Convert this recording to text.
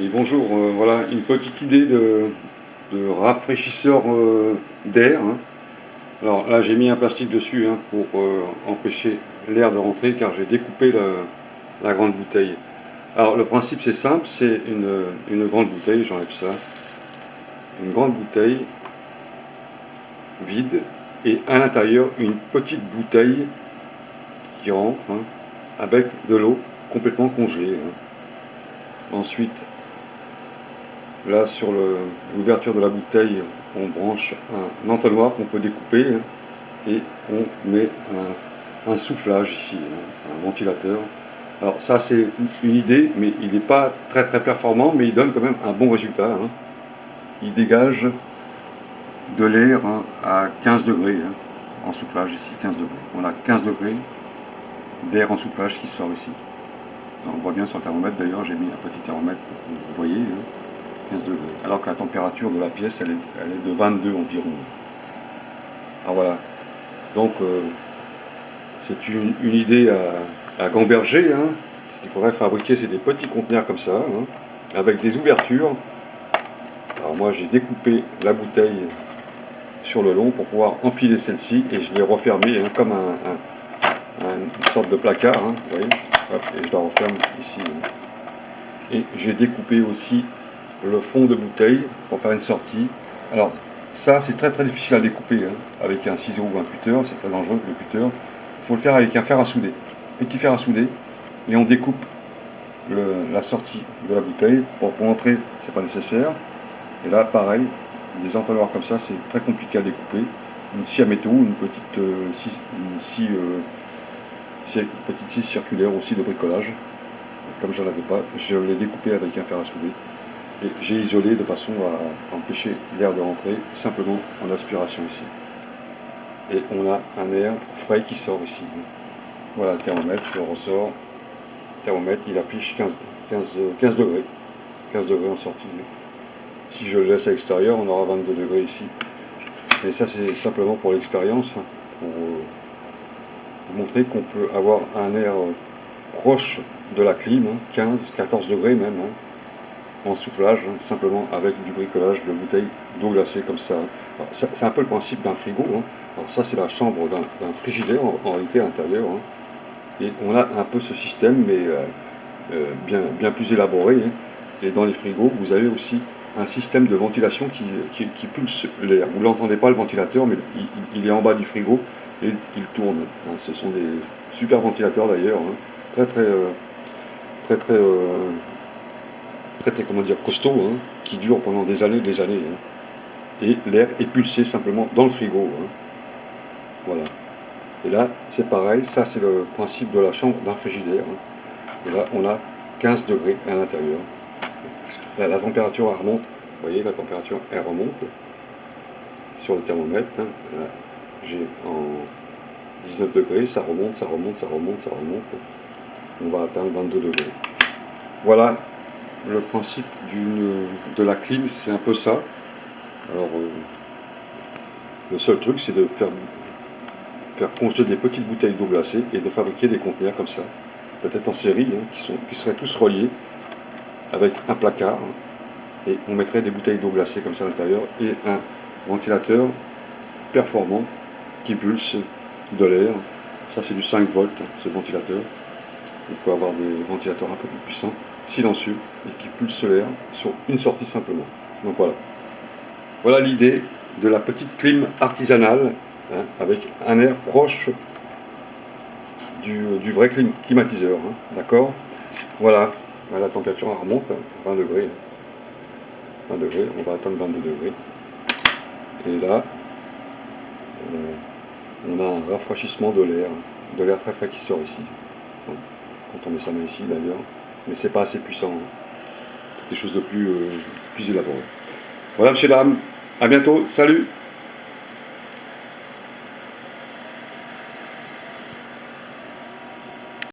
Et bonjour, voilà une petite idée de rafraîchisseur d'air, hein. Alors là j'ai mis un plastique dessus, hein, pour empêcher l'air de rentrer car j'ai découpé la grande bouteille. Alors le principe c'est simple, c'est une grande bouteille, j'enlève ça, une grande bouteille vide et à l'intérieur une petite bouteille qui rentre, hein, avec de l'eau complètement congelée, hein. Ensuite, là, sur l'ouverture de la bouteille, on branche un entonnoir qu'on peut découper, hein, et on met un soufflage ici, hein, un ventilateur. Alors ça, c'est une idée, mais il n'est pas très très performant, mais il donne quand même un bon résultat, hein. Il dégage de l'air, hein, à 15 degrés, hein, en soufflage ici, 15 degrés. On a 15 degrés d'air en soufflage qui sort ici. Alors, on voit bien sur le thermomètre, d'ailleurs, j'ai mis un petit thermomètre, vous voyez, hein, 15 degrés. Alors que la température de la pièce, elle est de 22 environ. Alors voilà. Donc, c'est une idée à gamberger, hein. Ce qu'il faudrait fabriquer, c'est des petits conteneurs comme ça, hein, avec des ouvertures. Alors moi, j'ai découpé la bouteille sur le long pour pouvoir enfiler celle-ci et je l'ai refermée, hein, comme une sorte de placard, hein, vous voyez. Hop, et je la referme ici, hein. Et j'ai découpé aussi le fond de bouteille pour faire une sortie. Alors ça c'est très très difficile à découper, hein, avec un ciseau ou un cutter, c'est très dangereux le cutter. Il faut le faire avec un fer à souder, petit fer à souder, et on découpe la sortie de la bouteille. Pour entrer, c'est pas nécessaire. Et là pareil, des entonnoirs comme ça, c'est très compliqué à découper. Une scie à métaux, une petite scie circulaire aussi de bricolage. Comme j'en avais pas, je l'ai découpé avec un fer à souder. Et j'ai isolé de façon à empêcher l'air de rentrer, simplement en aspiration ici. Et on a un air frais qui sort ici. Voilà le thermomètre, je le ressors. Le thermomètre, il affiche 15 degrés. 15 degrés en sortie. Si je le laisse à l'extérieur, on aura 22 degrés ici. Et ça, c'est simplement pour l'expérience, hein, pour montrer qu'on peut avoir un air proche de la clim, hein, 15, 14 degrés même, hein, en soufflage, hein, simplement avec du bricolage de bouteilles d'eau glacée comme ça. C'est un peu le principe d'un frigo, hein. Alors ça c'est la chambre d'un frigidaire en réalité à l'intérieur, hein. Et on a un peu ce système, mais bien plus élaboré, hein. Et dans les frigos, vous avez aussi un système de ventilation qui pulse l'air. Vous ne l'entendez pas le ventilateur, mais il est en bas du frigo et il tourne, hein. Ce sont des super ventilateurs d'ailleurs, hein. Très très très très très comment dire, costaud, hein, qui dure pendant des années, hein. Et l'air est pulsé simplement dans le frigo, hein. Voilà. Et là, c'est pareil, ça c'est le principe de la chambre d'un frigidaire, hein. Et là, on a 15 degrés à l'intérieur. Là, la température elle remonte, vous voyez, la température elle remonte sur le thermomètre, hein. Là, j'ai en 19 degrés, ça remonte, ça remonte, ça remonte, ça remonte. On va atteindre 22 degrés. Voilà le principe de la clim, c'est un peu ça. Alors, le seul truc, c'est de faire congeler des petites bouteilles d'eau glacée et de fabriquer des conteneurs comme ça, peut-être en série, hein, qui seraient tous reliés avec un placard, hein, et on mettrait des bouteilles d'eau glacée comme ça à l'intérieur et un ventilateur performant qui pulse de l'air. Ça, c'est du 5 volts, ce ventilateur. On peut avoir des ventilateurs un peu plus puissants, silencieux, et qui pulsent l'air sur une sortie simplement. Donc voilà. Voilà l'idée de la petite clim artisanale, hein, avec un air proche du vrai climatiseur, hein, d'accord. Voilà, la température remonte, 20 degrés. 20 degrés, on va atteindre 22 degrés. Et là, on a un rafraîchissement de l'air très frais qui sort ici. Quand on met sa main ici d'ailleurs, mais c'est pas assez puissant, hein. Quelque chose de plus élaboré. Voilà, monsieur, dame, à bientôt, salut!